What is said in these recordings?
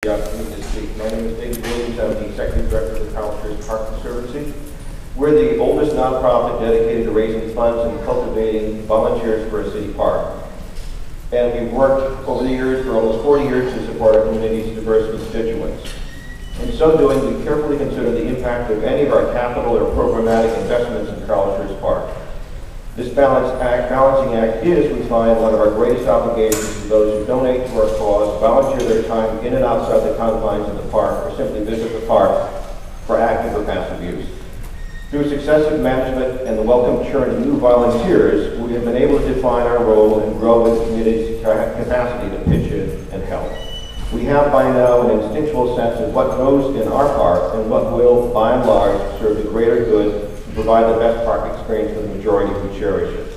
The opportunity to speak. My name is David Williams. I'm the Executive Director of the A.R.T.I.S.T Conservancy. We're the oldest nonprofit dedicated to raising funds and cultivating volunteers for a city park. And we've worked over the years, for almost 40 years, to support our community's diverse constituents. In so doing, we carefully consider the impact of any of our capital or programmatic investments in A.R.T.I.S.T Park. This balancing act is, we find, one of our greatest obligations to those who donate to our cause, volunteer their time in and outside the confines of the park, or simply visit the park for active or passive use. Through successive management and the welcome churn of new volunteers, we have been able to define our role and grow with the community's capacity to pitch in and help. We have by now an instinctual sense of what goes in our park and what will, by and large, serve the greater good and provide the best park experience for the majority who cherish it.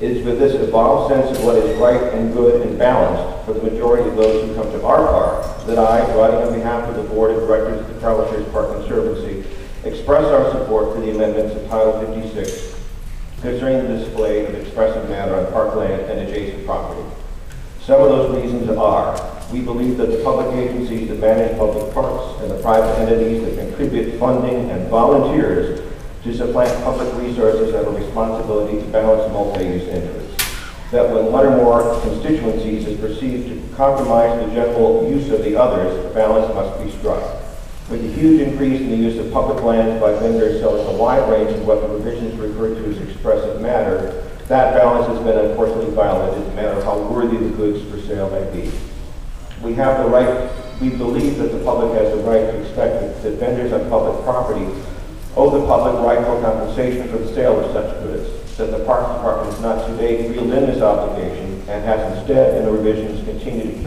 It is with this evolved sense of what is right and good and balanced for the majority of those who come to our park that I, writing on behalf of the Board of Directors of the A.R.T.I.S.T Park Conservancy, express our support for the amendments of Title 56 concerning the display of expressive matter on parkland and adjacent property. Some of those reasons are: we believe that the public agencies that manage public parks and the private entities that contribute funding and volunteers to supplant public resources have a responsibility to balance multi-use interests. That when one or more constituencies is perceived to compromise the general use of the others, a balance must be struck. With the huge increase in the use of public lands by vendors selling a wide range of what the provisions refer to as expressive matter, that balance has been unfortunately violated, no matter how worthy the goods for sale may be. We believe that the public has the right to expect that vendors on public property owe the public rightful compensation for the sale of such goods, that the Parks Department has not to date reeled in this obligation and has instead, in the revisions, continued to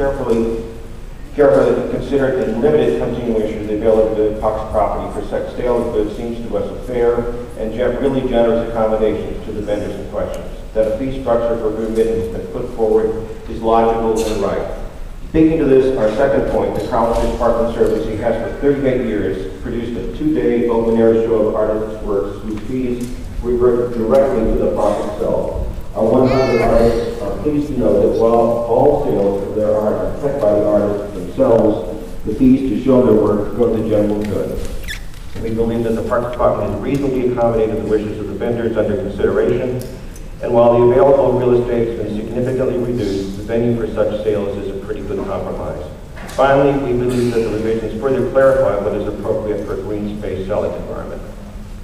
carefully consider and limited continuation of the availability of Parks property for such sale of goods seems to us a fair and really generous accommodation to the vendors in question. That a fee structure for remittance has been put forward is logical and right. Speaking to this, our second point, the A.R.T.I.S.T Park Conservancy has for 38 years produced a 2-day open-air show of artists' works whose fees revert directly to the park itself. Our 100 artists are pleased to know that while all sales of their art are kept by the artists themselves, the fees to show their work go to the general good. We believe that the Parks Department has reasonably accommodated the wishes of the vendors under consideration, and while the available real estate has been significantly reduced, the venue for such sales is a pretty good compromise. Finally, we believe that the revisions further clarify what is appropriate for a green space selling environment.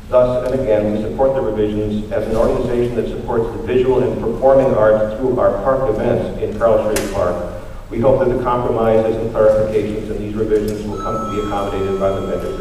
Thus, and again, we support the revisions as an organization that supports the visual and performing arts through our park events in A.R.T.I.S.T Park. We hope that the compromises and clarifications in these revisions will come to be accommodated by the vendors